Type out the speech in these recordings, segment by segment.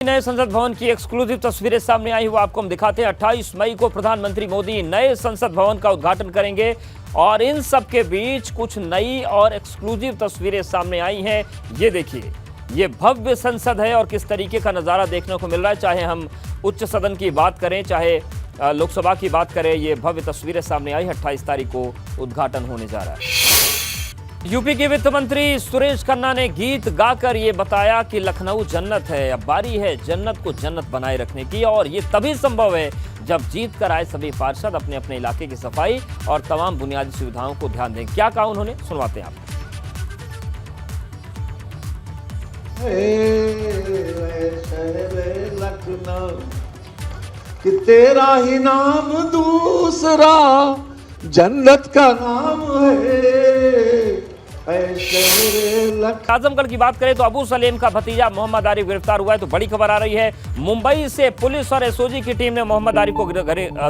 नए संसद भवन की एक्सक्लूसिव तस्वीरें सामने आई, वो आपको हम दिखाते हैं। 28 मई को प्रधानमंत्री मोदी नए संसद भवन का उद्घाटन करेंगे और इन सब के बीच कुछ नई और एक्सक्लूसिव तस्वीरें सामने आई हैं। ये देखिए, ये भव्य संसद है और किस तरीके का नज़ारा देखने को मिल रहा है। चाहे हम उच्च सदन की बात करें, चाहे लोकसभा की बात करें, ये भव्य तस्वीरें सामने आई। 28 तारीख को उद्घाटन होने जा रहा है। यूपी के वित्त मंत्री सुरेश खन्ना ने गीत गाकर ये बताया कि लखनऊ जन्नत है, अब बारी है जन्नत को जन्नत बनाए रखने की, और ये तभी संभव है जब जीत कर आए सभी पार्षद अपने अपने इलाके की सफाई और तमाम बुनियादी सुविधाओं को ध्यान दें। क्या कहा उन्होंने, सुनवाते हैं आपको। लखनऊ कि तेरा ही नाम दूसरा जन्नत का नाम है। आजमगढ़ की बात करें तो अबू सलेम का भतीजा मोहम्मद आरिफ गिरफ्तार हुआ है, तो बड़ी खबर आ रही है। मुंबई से पुलिस और एसओजी की टीम ने मोहम्मद आरिफ को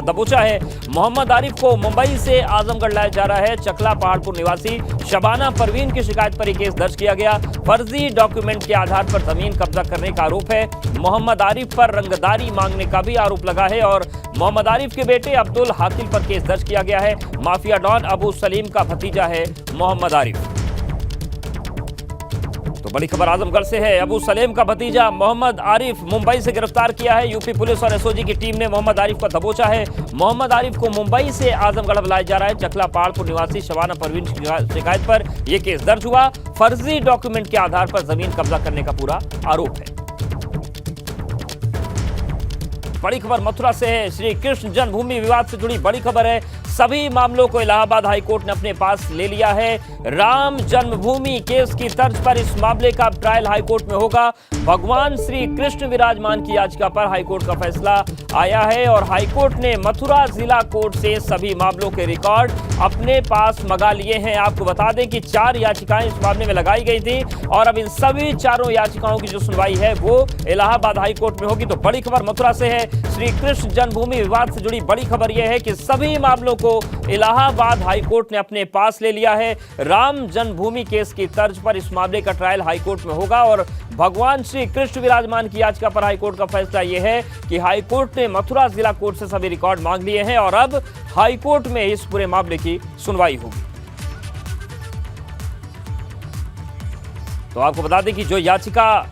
दबोचा है। मोहम्मद आरिफ को मुंबई से आजमगढ़ लाया जा रहा है। चकला पहाड़पुर निवासी शबाना परवीन की शिकायत पर यह केस दर्ज किया गया। फर्जी डॉक्यूमेंट के आधार पर जमीन कब्जा करने का आरोप है। मोहम्मद आरिफ पर रंगदारी मांगने का भी आरोप लगा है और मोहम्मद आरिफ के बेटे अब्दुल हाकिल पर केस दर्ज किया गया है। माफिया डॉन अबू सलीम का भतीजा है मोहम्मद आरिफ। तो बड़ी खबर आजमगढ़ से है। अबू सलेम का भतीजा मोहम्मद आरिफ मुंबई से गिरफ्तार किया है। यूपी पुलिस और एसओजी की टीम ने मोहम्मद आरिफ को दबोचा है। मोहम्मद आरिफ को मुंबई से आजमगढ़ बुलाया जा रहा है। चकला पहाड़पुर निवासी शबाना परवीन की शिकायत पर यह केस दर्ज हुआ। फर्जी डॉक्यूमेंट के आधार पर जमीन कब्जा करने का पूरा आरोप है। बड़ी खबर मथुरा से है। श्री कृष्ण जन्मभूमि विवाद से जुड़ी बड़ी खबर है। सभी मामलों को इलाहाबाद हाईकोर्ट ने अपने पास ले लिया है। राम जन्मभूमि केस की तर्ज पर इस मामले का ट्रायल हाईकोर्ट में होगा। भगवान श्री कृष्ण विराजमान की याचिका पर हाईकोर्ट का फैसला आया है और हाईकोर्ट ने मथुरा जिला कोर्ट से सभी मामलों के रिकॉर्ड अपने पास मंगा लिए हैं। आपको बता दें कि 4 याचिकाएं इस मामले में लगाई गई थी और अब इन सभी चारों याचिकाओं की जो सुनवाई है वो इलाहाबाद हाईकोर्ट में होगी। तो बड़ी खबर मथुरा से है। श्री कृष्ण जन्मभूमि विवाद से जुड़ी बड़ी खबर यह है कि सभी मामलों को इलाहाबाद हाईकोर्ट ने अपने पास ले लिया है। राम जन्मभूमि केस की तर्ज पर इस मामले का ट्रायल हाईकोर्ट में होगा और भगवान श्री कृष्ण विराजमान की याचिका पर हाईकोर्ट का फैसला यह है कि हाईकोर्ट ने मथुरा जिला कोर्ट से सभी रिकॉर्ड मांग लिए हैं और अब हाईकोर्ट में इस पूरे मामले की सुनवाई होगी। तो आपको बता दें कि जो याचिका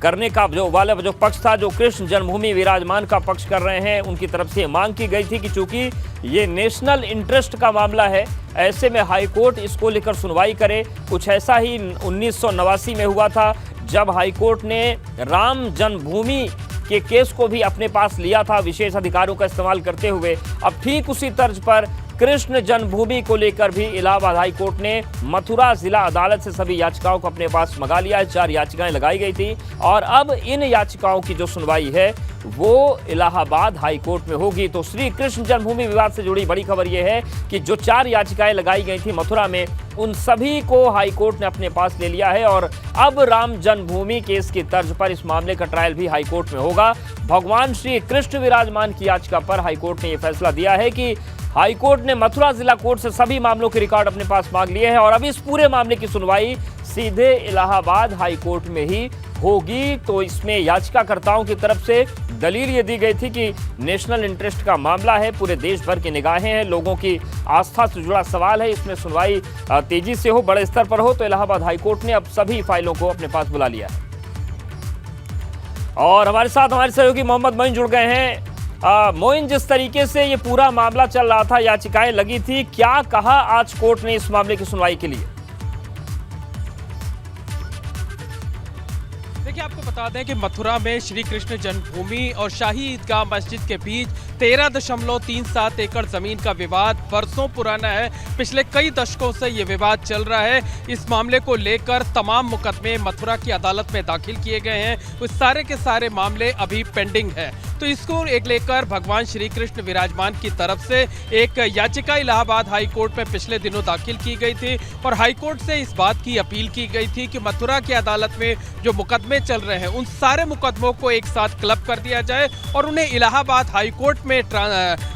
करने का जो पक्ष था, जो कृष्ण जन्मभूमि विराजमान का पक्ष कर रहे हैं, उनकी तरफ से मांग की गई थी कि चूंकि ये नेशनल इंटरेस्ट का मामला है, ऐसे में हाईकोर्ट इसको लेकर सुनवाई करे। कुछ ऐसा ही 1989 में हुआ था जब हाईकोर्ट ने राम जन्मभूमि के केस को भी अपने पास लिया था विशेष अधिकारों का इस्तेमाल करते हुए। अब ठीक उसी तर्ज पर कृष्ण जन्मभूमि को लेकर भी इलाहाबाद हाई कोर्ट ने मथुरा जिला अदालत से सभी याचिकाओं को अपने पास मंगा लिया है। 4 याचिकाएं लगाई गई थी और अब इन याचिकाओं की जो सुनवाई है वो इलाहाबाद हाई कोर्ट में होगी। तो श्री कृष्ण जन्मभूमि विवाद से जुड़ी बड़ी खबर यह है कि जो 4 याचिकाएं लगाई गई थी मथुरा में, उन सभी को हाई कोर्ट ने अपने पास ले लिया है और अब राम जन्मभूमि केस की तर्ज पर इस मामले का ट्रायल भी हाई कोर्ट में होगा। भगवान श्री कृष्ण विराजमान की याचिका पर हाई कोर्ट ने यह फैसला दिया है कि हाईकोर्ट ने मथुरा जिला कोर्ट से सभी मामलों के रिकॉर्ड अपने पास मांग लिए हैं और अब इस पूरे मामले की सुनवाई सीधे इलाहाबाद हाई कोर्ट में ही होगी। तो इसमें याचिकाकर्ताओं की तरफ से दलील ये दी गई थी कि नेशनल इंटरेस्ट का मामला है, पूरे देश भर की निगाहें हैं, लोगों की आस्था से जुड़ा सवाल है, इसमें सुनवाई तेजी से हो, बड़े स्तर पर हो। तो इलाहाबाद हाई कोर्ट ने अब सभी फाइलों को अपने पास बुला लिया है। और हमारे साथ हमारे सहयोगी मोहम्मद मोइन जुड़ गए हैं। मोइन, जिस तरीके से ये पूरा मामला चल रहा था, याचिकाएं लगी थी, क्या कहा आज कोर्ट ने इस मामले की सुनवाई के लिए? देखिए, आपको बता दें कि मथुरा में श्री कृष्ण जन्मभूमि और शाही ईदगाह मस्जिद के बीच 13.37 एकड़ जमीन का विवाद वर्षों पुराना है। पिछले कई दशकों से ये विवाद चल रहा है। इस मामले को लेकर तमाम मुकदमे मथुरा की अदालत में दाखिल किए गए हैं। उस सारे के सारे मामले अभी पेंडिंग है। तो इसको एक लेकर भगवान श्री कृष्ण विराजमान की तरफ से एक याचिका इलाहाबाद हाई कोर्ट में पिछले दिनों दाखिल की गई थी और हाई कोर्ट से इस बात की अपील की गई थी कि मथुरा की अदालत में जो मुकदमे चल रहे हैं उन सारे मुकदमों को एक साथ क्लब कर दिया जाए और उन्हें इलाहाबाद हाई कोर्ट में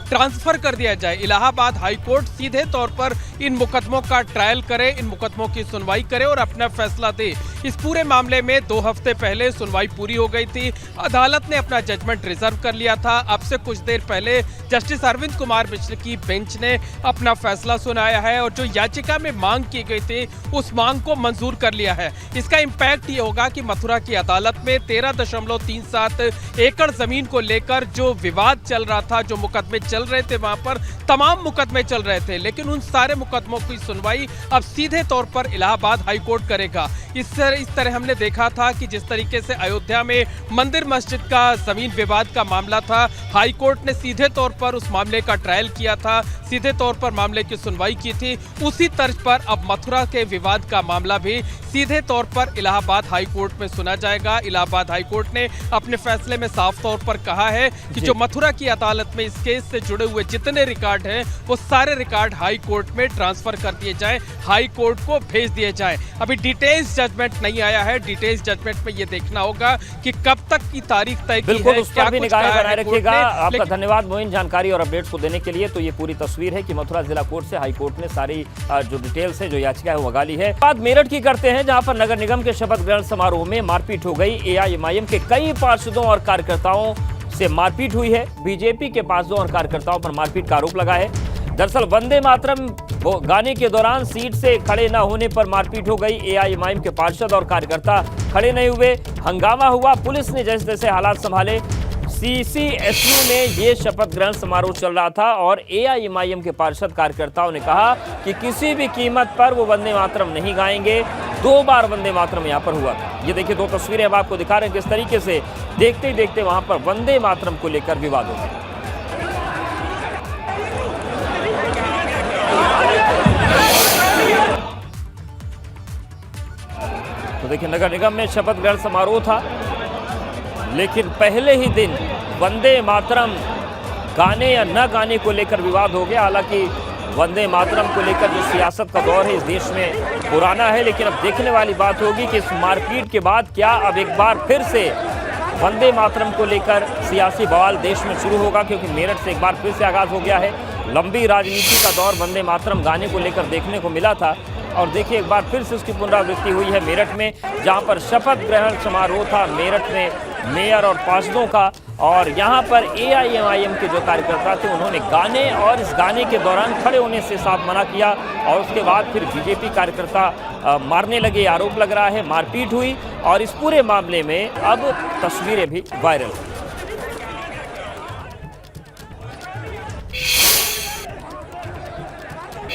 ट्रांसफर कर दिया जाए। इलाहाबाद हाई कोर्ट सीधे तौर पर इन मुकदमों का ट्रायल करे, इन मुकदमों की सुनवाई करे और अपना फैसला दे। इस पूरे मामले में 2 हफ्ते पहले सुनवाई पूरी हो गई थी। अदालत ने अपना जजमेंट रिजर्व कर लिया था। अब से कुछ देर पहले जस्टिस अरविंद कुमार मिश्र की बेंच ने अपना फैसला सुनाया है और जो याचिका में मांग की गई थी उस मांग को मंजूर कर लिया है। इसका इम्पैक्ट ये होगा कि मथुरा की अदालत में 13.37 एकड़ जमीन को लेकर जो विवाद चल रहा था, जो मुकदमे चल रहे थे, वहां पर तमाम मुकदमे चल रहे थे, लेकिन उन सारे मुकदमों की सुनवाई अब सीधे तौर पर इलाहाबाद हाई कोर्ट करेगा। इस तरह हमने देखा था कि जिस तरीके से अयोध्या में मंदिर मस्जिद का जमीन विवाद का मामला था, हाई कोर्ट ने सीधे तौर पर उस मामले का ट्रायल किया था, सीधे तौर पर मामले की सुनवाई की थी। उसी तर्ज पर अब मथुरा के विवाद का मामला भी सीधे तौर पर इलाहाबाद हाई कोर्ट में सुना जाएगा। इलाहाबाद हाई कोर्ट ने अपने फैसले में साफ तौर पर कहा है कि जो मथुरा की अदालत में इस केस से जुड़े हुए जितने रिकॉर्ड हैं वो सारे रिकॉर्ड हाई कोर्ट में ट्रांसफर कर दिए जाएं, हाई कोर्ट को भेज दिए जाएं। अभी डिटेल्स जजमेंट नहीं आया है। डिटेल्स जजमेंट में ये देखना होगा कि कब तक की तारीख तय की है, उस पर भी निगाहें बनाए रखिएगा। आपका धन्यवाद मोइन जानकारी और अपडेट्स को देने के लिए। तो ये पूरी तस्वीर है कि मथुरा जिला कोर्ट से हाई कोर्ट ने सारी जो डिटेल्स है, जो याचिका है, वो मंगा ली है। बात मेरठ की करते हैं, जहां पर नगर निगम के शपथ ग्रहण समारोह में मारपीट हो गई। एआईएमआईएम के कई पार्षदों और कार्यकर्ताओं से मारपीट हुई है। बीजेपी के पार्षदों और कार्यकर्ताओं पर मारपीट का आरोप लगा है। दरअसल वंदे मातरम गाने के दौरान सीट से खड़े न होने पर मारपीट हो गई। एआईएमआईएम के पार्षद और कार्यकर्ता खड़े नहीं हुए, हंगामा हुआ। पुलिस ने जैसे तैसे हालात संभाले। सीसीएसयू में ये शपथ ग्रहण समारोह चल रहा था और एआईएमआईएम के पार्षद कार्यकर्ताओं ने कहा कि किसी भी कीमत पर वो वंदे मातरम नहीं गाएंगे। 2 बार वंदे मातरम यहाँ पर हुआ था। ये देखिए 2 तस्वीरें अब आपको दिखा रहे हैं किस तरीके से देखते ही देखते वहां पर वंदे मातरम को लेकर विवाद हो गया। तो देखिए नगर निगम में शपथ ग्रहण समारोह था, लेकिन पहले ही दिन वंदे मातरम गाने या न गाने को लेकर विवाद हो गया। हालांकि वंदे मातरम को लेकर जो सियासत का दौर है इस देश में पुराना है, लेकिन अब देखने वाली बात होगी कि इस मारपीट के बाद क्या अब एक बार फिर से वंदे मातरम को लेकर सियासी बवाल देश में शुरू होगा, क्योंकि मेरठ से एक बार फिर से आगाज हो गया है। लंबी राजनीति का दौर वंदे मातरम गाने को लेकर देखने को मिला था और देखिए एक बार फिर से उसकी पुनरावृत्ति हुई है मेरठ में, जहां पर शपथ ग्रहण समारोह था मेरठ में मेयर और पार्षदों का। और यहां पर एआईएमआईएम के जो कार्यकर्ता थे उन्होंने गाने और इस गाने के दौरान खड़े होने से साफ मना किया और उसके बाद फिर बीजेपी कार्यकर्ता मारने लगे, आरोप लग रहा है, मारपीट हुई और इस पूरे मामले में अब तस्वीरें भी वायरल हुई।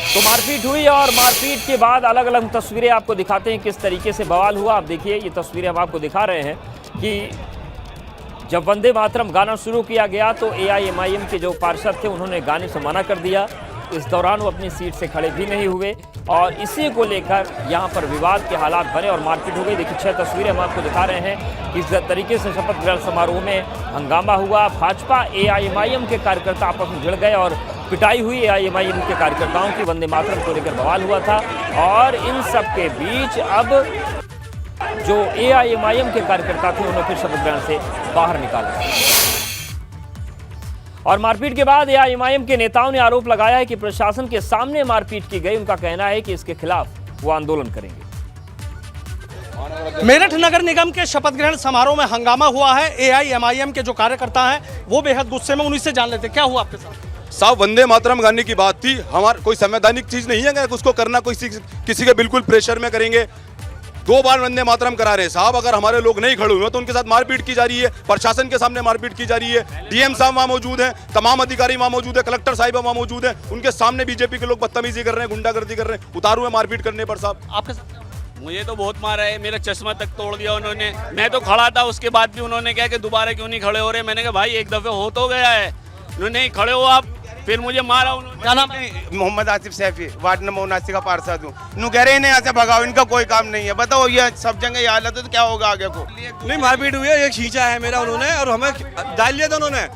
तो मारपीट हुई और मारपीट के बाद अलग अलग तस्वीरें आपको दिखाते हैं किस तरीके से बवाल हुआ। आप देखिए ये तस्वीरें हम आपको दिखा रहे हैं कि जब वंदे मातरम गाना शुरू किया गया तो एआईएमआईएम के जो पार्षद थे उन्होंने गाने से मना कर दिया। इस दौरान वो अपनी सीट से खड़े भी नहीं हुए और इसी को लेकर यहाँ पर विवाद के हालात बने और मारपीट हो गई। देखिए 6 तस्वीरें हम आपको दिखा रहे हैं किस तरीके से शपथ ग्रहण समारोह में हंगामा हुआ। भाजपा एआईएमआईएम के कार्यकर्ता आपस में भिड़ गए और पिटाई हुई एआईएमआईएम के कार्यकर्ताओं की। वंदे मातरम को लेकर बवाल हुआ था और इन सब के बीच अब जो एआईएमआईएम के कार्यकर्ता थे उन्हें फिर शपथ ग्रहण से बाहर निकाला और मारपीट के बाद एआईएमआईएम के नेताओं ने आरोप लगाया है कि प्रशासन के सामने मारपीट की गई। उनका कहना है कि इसके खिलाफ वो आंदोलन करेंगे। मेरठ नगर निगम के शपथ ग्रहण समारोह में हंगामा हुआ है। एआईएमआईएम के जो कार्यकर्ता हैं वो बेहद गुस्से में, उन्हीं से जान लेते क्या हुआ आपके साथ। साहब वंदे मातरम गाने की बात थी, हमारा कोई संवैधानिक चीज नहीं है उसको करना, कोई किसी के बिल्कुल प्रेशर में करेंगे। 2 बार वंदे मातरम करा रहे हैं साहब, अगर हमारे लोग नहीं खड़े हुए तो उनके साथ मारपीट की जा रही है, प्रशासन के सामने मारपीट की जा रही है। डीएम साहब वहां मौजूद हैं, तमाम अधिकारी वहां मौजूद है, कलेक्टर साहिब वहां मौजूद है, उनके सामने बीजेपी के लोग बदतमीजी कर रहे हैं, गुंडागर्दी कर रहे हैं, उतारू है मारपीट करने पर। साहब आपके साथ मुझे तो बहुत मारा है, मेरा चश्मा तक तोड़ दिया उन्होंने। मैं तो खड़ा था, उसके बाद भी उन्होंने कहा कि दोबारा क्यों नहीं खड़े हो रहे। मैंने कहा भाई एक दफे हो तो गया है, उन्होंने खड़े हो आप, फिर मुझे मारा उन्होंने। क्या नाम? मोहम्मद आसिफ सैफी, वार्ड नंबर 79 का पार्षद हूँ। नु कह रहे हैं यहाँ से भगाओ, इनका कोई काम नहीं है। बताओ ये सब जगह ये हालत है तो क्या होगा आगे को। नहीं मारपीट हुई है, एक खींचा है मेरा उन्होंने और हमें डाल लिया था उन्होंने।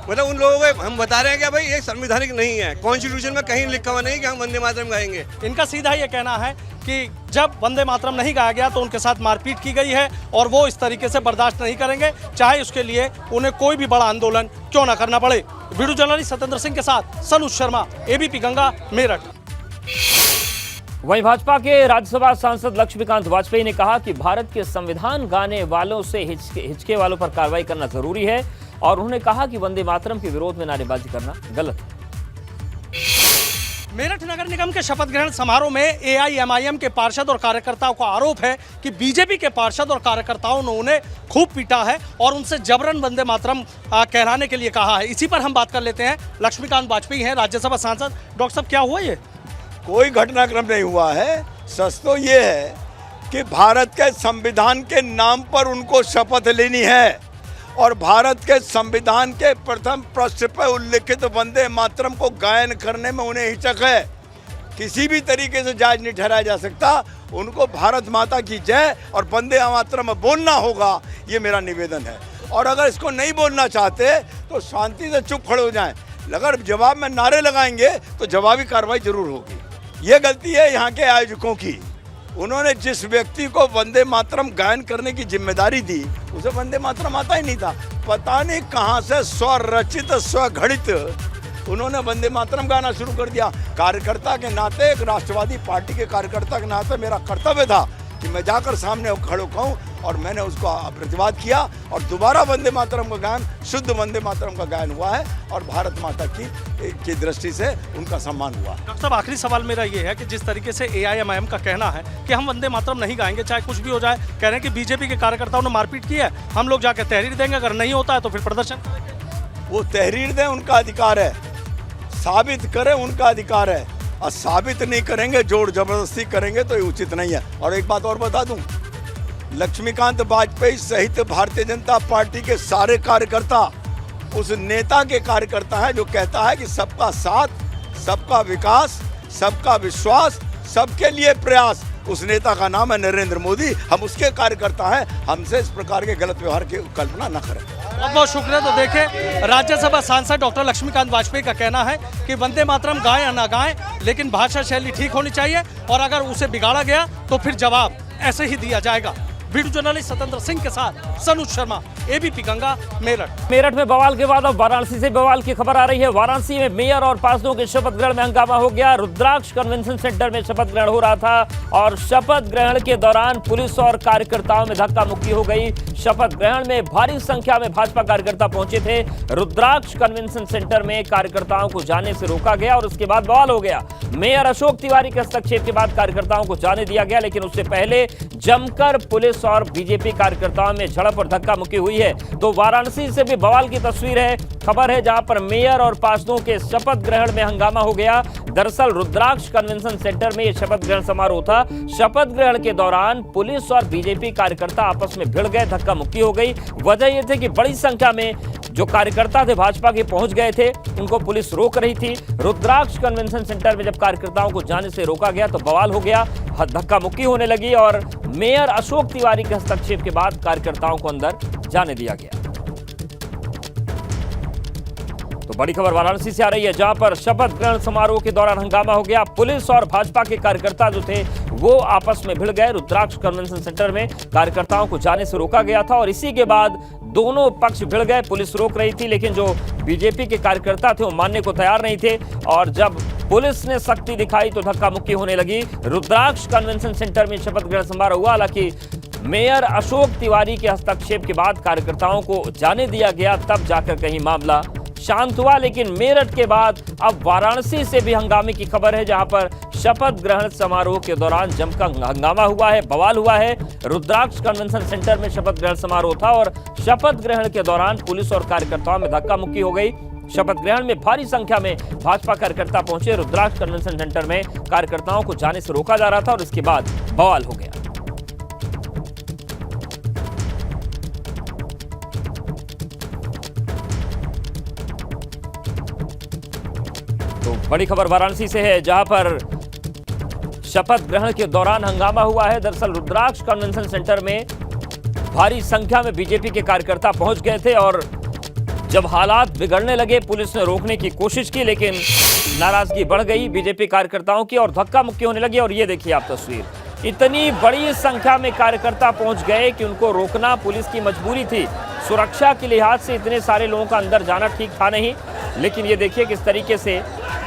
मतलब उन लोगों को हम बता रहे हैं कि भाई ये संवैधानिक नहीं है, कॉन्स्टिट्यूशन में कहीं लिखा हुआ नहीं कि हम वंदे मातरम गाएंगे। इनका सीधा ये कहना है कि जब वंदे मातरम नहीं गाया गया तो उनके साथ मारपीट की गई है और वो इस तरीके से बर्दाश्त नहीं करेंगे, चाहे उसके लिए उन्हें कोई भी बड़ा आंदोलन क्यों ना करना पड़े। वीडियो जर्नलिस्ट सत्येंद्र सिंह के साथ सनुज शर्मा, एबीपी गंगा, मेरठ। वहीं भाजपा के राज्यसभा सांसद लक्ष्मीकांत वाजपेयी ने कहा कि भारत के संविधान गाने वालों से हिचके वालों पर कार्रवाई करना जरूरी है और उन्होंने कहा कि वंदे मातरम के विरोध में नारेबाजी करना गलत है। मेरठ नगर निगम के शपथ ग्रहण समारोह में एआईएमआईएम के पार्षद और कार्यकर्ताओं का आरोप है कि बीजेपी के पार्षद और कार्यकर्ताओं ने उन्हें खूब पीटा है और उनसे जबरन वंदे मातरम कहलाने के लिए कहा है। इसी पर हम बात कर लेते हैं। लक्ष्मीकांत वाजपेयी हैं राज्यसभा सांसद। डॉक्टर साहब, क्या हुआ ये? कोई घटनाक्रम नहीं हुआ है। सच तो ये है कि भारत के संविधान के नाम पर उनको शपथ लेनी है और भारत के संविधान के प्रथम पृष्ठ पर उल्लिखित वंदे मातरम को गायन करने में उन्हें हिचक है। किसी भी तरीके से जायज नहीं ठहराया जा सकता। उनको भारत माता की जय और वंदे मातरम बोलना होगा, ये मेरा निवेदन है। और अगर इसको नहीं बोलना चाहते तो शांति से चुप खड़े हो जाएं। अगर जवाब में नारे लगाएंगे तो जवाबी कार्रवाई जरूर होगी। ये गलती है यहाँ के आयोजकों की। उन्होंने जिस व्यक्ति को वंदे मातरम गायन करने की जिम्मेदारी दी उसे वंदे मातरम आता ही नहीं था। पता नहीं कहाँ से स्वरचित स्वघड़ित उन्होंने वंदे मातरम गाना शुरू कर दिया। कार्यकर्ता के नाते, एक राष्ट्रवादी पार्टी के कार्यकर्ता के नाते मेरा कर्तव्य था कि मैं जाकर सामने खड़े कहूँ और मैंने उसको प्रतिवाद किया और दोबारा वंदे मातरम का गायन, शुद्ध वंदे मातरम का गायन हुआ है और भारत माता की दृष्टि से उनका सम्मान हुआ। डॉक्टर साहब, आखिरी सवाल मेरा ये है कि जिस तरीके से एआईएमआईएम का कहना है कि हम वंदे मातरम नहीं गाएंगे चाहे कुछ भी हो जाए, कह रहे हैं कि बीजेपी के कार्यकर्ताओं ने मारपीट की है, हम लोग जाकर तहरीर देंगे, अगर नहीं होता है तो फिर प्रदर्शन करेंगे। वो तहरीर दें, उनका अधिकार है। साबित करें, उनका अधिकार है। और साबित नहीं करेंगे, जोर जबरदस्ती करेंगे तो ये उचित नहीं है। और एक बात और बता दूं, लक्ष्मीकांत वाजपेयी सहित भारतीय जनता पार्टी के सारे कार्यकर्ता उस नेता के कार्यकर्ता हैं जो कहता है कि सबका साथ, सबका विकास, सबका विश्वास, सबके लिए प्रयास। उस नेता का नाम है नरेंद्र मोदी। हम उसके कार्यकर्ता हैं। हमसे इस प्रकार के गलत व्यवहार की कल्पना न करें। बहुत बहुत शुक्रिया। तो देखें, राज्यसभा सांसद डॉक्टर लक्ष्मीकांत वाजपेयी का कहना है कि वंदे मातरम गाएं या ना गाएं, लेकिन भाषा शैली ठीक होनी चाहिए और अगर उसे बिगाड़ा गया तो फिर जवाब ऐसे ही दिया जाएगा। वीडियो जर्नलिस्ट सतेंद्र सिंह के साथ सनुज शर्मा, एबीपी गंगा, मेरठ। मेरठ में बवाल के बाद अब वाराणसी से बवाल की खबर आ रही है। वाराणसी में मेयर और पार्षदों के शपथ ग्रहण में हंगामा हो गया। रुद्राक्ष कन्वेंशन सेंटर में शपथ ग्रहण हो रहा था और शपथ ग्रहण के दौरान पुलिस और कार्यकर्ताओं में धक्का मुक्की हो गई। शपथ ग्रहण में भारी संख्या में भाजपा कार्यकर्ता पहुंचे थे। रुद्राक्ष कन्वेंशन सेंटर में कार्यकर्ताओं को जाने से रोका गया और उसके बाद बवाल हो गया। मेयर अशोक तिवारी के हस्तक्षेप के बाद कार्यकर्ताओं को जाने दिया गया, लेकिन उससे पहले जमकर पुलिस और बीजेपी कार्यकर्ताओं में झड़प और धक्का मुक्की हुई है। तो वाराणसी से भी बवाल की तस्वीर है, खबर है, जहां पर मेयर और पार्षदों के शपथ ग्रहण में हंगामा हो गया। दरअसल रुद्राक्ष कन्वेंशन सेंटर में यह शपथ ग्रहण समारोह था। शपथ ग्रहण के दौरान पुलिस और बीजेपी कार्यकर्ता आपस में भिड़ गए, धक्का मुक्की हो गई। वजह यह थी कि बड़ी संख्या में जो कार्यकर्ता थे भाजपा के पहुंच गए थे, उनको पुलिस रोक रही थी। रुद्राक्ष कन्वेंशन सेंटर में जब कार्यकर्ताओं को जाने से रोका गया तो बवाल हो गया, धक्का मुक्की होने लगी और मेयर अशोक तिवारी के हस्तक्षेप के बाद कार्यकर्ताओं को अंदर जाने दिया गया। तो बड़ी खबर वाराणसी से आ रही है, जहां पर शपथ ग्रहण समारोह के दौरान हंगामा हो गया। पुलिस और भाजपा के कार्यकर्ता जो थे वो आपस में भिड़ गए। रुद्राक्ष कन्वेंशन सेंटर में कार्यकर्ताओं को जाने से रोका गया था और इसी के बाद दोनों पक्ष भिड़ गए। पुलिस रोक रही थी, लेकिन जो बीजेपी के कार्यकर्ता थे वो मानने को तैयार नहीं थे और जब पुलिस ने सख्ती दिखाई तो धक्का मुक्की होने लगी। रुद्राक्ष कन्वेंशन सेंटर में शपथ ग्रहण समारोह हुआ। हालांकि मेयर अशोक तिवारी के हस्तक्षेप के बाद कार्यकर्ताओं को जाने दिया गया, तब जाकर कहीं मामला शांत हुआ। लेकिन मेरठ के बाद अब वाराणसी से भी हंगामे की खबर है, जहां पर शपथ ग्रहण समारोह के दौरान जमकर हंगामा हुआ है, बवाल हुआ है। रुद्राक्ष कन्वेंशन सेंटर में शपथ ग्रहण समारोह था और शपथ ग्रहण के दौरान पुलिस और कार्यकर्ताओं में धक्का मुक्की हो गई। शपथ ग्रहण में भारी संख्या में भाजपा कार्यकर्ता पहुंचे। रुद्राक्ष कन्वेंशन सेंटर में कार्यकर्ताओं को जाने से रोका जा रहा था और इसके बाद बवाल हो गया। तो बड़ी खबर वाराणसी से है, जहां पर शपथ ग्रहण के दौरान हंगामा हुआ है। दरअसल रुद्राक्ष कन्वेंशन सेंटर में भारी संख्या में बीजेपी के कार्यकर्ता पहुंच गए थे और जब हालात बिगड़ने लगे पुलिस ने रोकने की कोशिश की, लेकिन नाराजगी बढ़ गई बीजेपी कार्यकर्ताओं की और धक्का मुक्की होने लगी। और ये देखिए आप तस्वीर, इतनी बड़ी संख्या में कार्यकर्ता पहुंच गए कि उनको रोकना पुलिस की मजबूरी थी। सुरक्षा के लिहाज से इतने सारे लोगों का अंदर जाना ठीक था नहीं, लेकिन ये देखिए किस तरीके से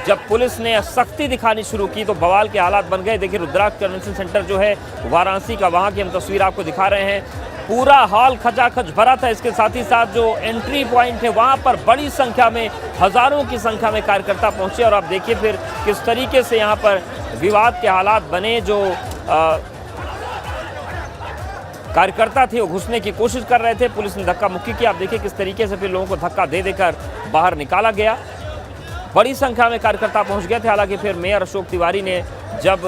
जब पुलिस ने सख्ती दिखानी शुरू की तो बवाल के हालात बन गए। देखिए रुद्राक्ष कन्वेंशन सेंटर जो है वाराणसी का, वहां की हम तस्वीर आपको दिखा रहे हैं। पूरा हॉल खचाखच भरा था। इसके साथ ही साथ जो एंट्री पॉइंट है वहां पर बड़ी संख्या में, हजारों की संख्या में कार्यकर्ता पहुंचे और आप देखिए फिर किस तरीके से यहां पर विवाद के हालात बने। जो कार्यकर्ता थे वो घुसने की कोशिश कर रहे थे, पुलिस ने धक्का मुक्की की। आप देखिए किस तरीके से फिर लोगों को धक्का दे देकर बाहर निकाला गया। बड़ी संख्या में कार्यकर्ता पहुंच गए थे। हालांकि फिर मेयर अशोक तिवारी ने जब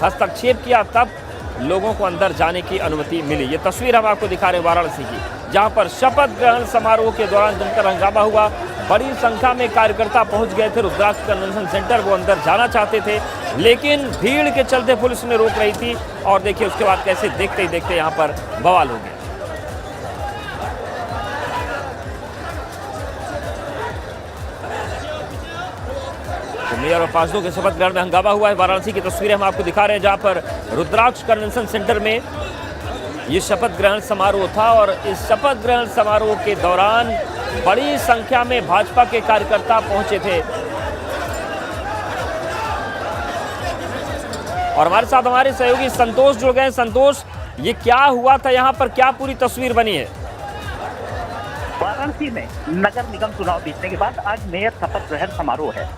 हस्तक्षेप किया तब लोगों को अंदर जाने की अनुमति मिली। ये तस्वीर हम आपको दिखा रहे हैं वाराणसी की, जहां पर शपथ ग्रहण समारोह के दौरान जमकर हंगामा हुआ। बड़ी संख्या में कार्यकर्ता पहुंच गए थे रुद्राक्ष कन्वेंशन सेंटर। वो अंदर जाना चाहते थे लेकिन भीड़ के चलते पुलिस ने रोक रही थी। और देखिए उसके बाद कैसे देखते ही देखते यहाँ पर बवाल हो गया। तो मेयर और पार्षदों के शपथ ग्रहण में हंगामा हुआ है। वाराणसी की तस्वीरें हम आपको दिखा रहे हैं, जहां पर रुद्राक्ष कन्वेंशन सेंटर में ये शपथ ग्रहण समारोह था। और इस शपथ ग्रहण समारोह के दौरान बड़ी संख्या में भाजपा के कार्यकर्ता पहुंचे थे। और हमारे साथ हमारे सहयोगी संतोष जुड़ गए। संतोष, ये क्या हुआ था यहाँ पर, क्या पूरी तस्वीर बनी है? वाराणसी में नगर निगम चुनाव बीतने के बाद आज मेयर शपथ ग्रहण समारोह है।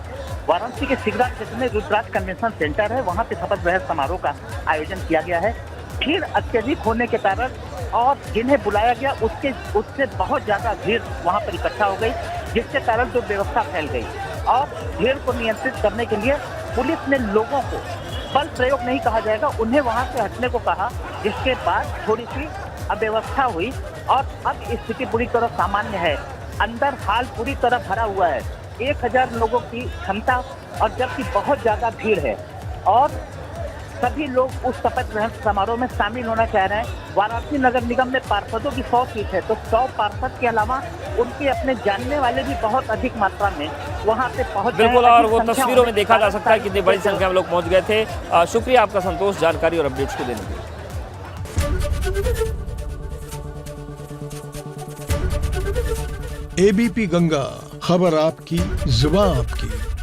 वाराणसी के सिगरा क्षेत्र में रुद्राक्ष कन्वेंशन सेंटर है, वहां पे शपथ ग्रहण समारोह का आयोजन किया गया है। भीड़ अत्यधिक होने के कारण और जिन्हें बुलाया गया उससे बहुत ज्यादा भीड़ वहां पर इकट्ठा हो गई, जिसके कारण जो व्यवस्था फैल गई। और भीड़ को नियंत्रित करने के लिए पुलिस ने लोगों को, बल प्रयोग नहीं कहा जाएगा, उन्हें वहां से हटने को कहा, जिसके बाद थोड़ी सी अव्यवस्था हुई और अब स्थिति पूरी तरह सामान्य है। अंदर हाल पूरी तरह भरा हुआ है, 1000 लोगों की क्षमता, और जबकि बहुत ज्यादा भीड़ है और सभी लोग उस शपथ ग्रहण समारोह में शामिल होना चाह रहे हैं। वाराणसी नगर निगम में पार्षदों की 100 सीट है, तो 100 पार्षद के अलावा उनके अपने जानने वाले भी बहुत अधिक मात्रा में वहां पे पहुंच गए। बिल्कुल, और वो तस्वीरों में देखा जा सकता है कितनी बड़ी संख्या में लोग पहुंच गए थे। शुक्रिया आपका संतोष, जानकारी और अपडेट्स को देने के लिए। एबीपी गंगा, खबर आपकी, जुबान आपकी।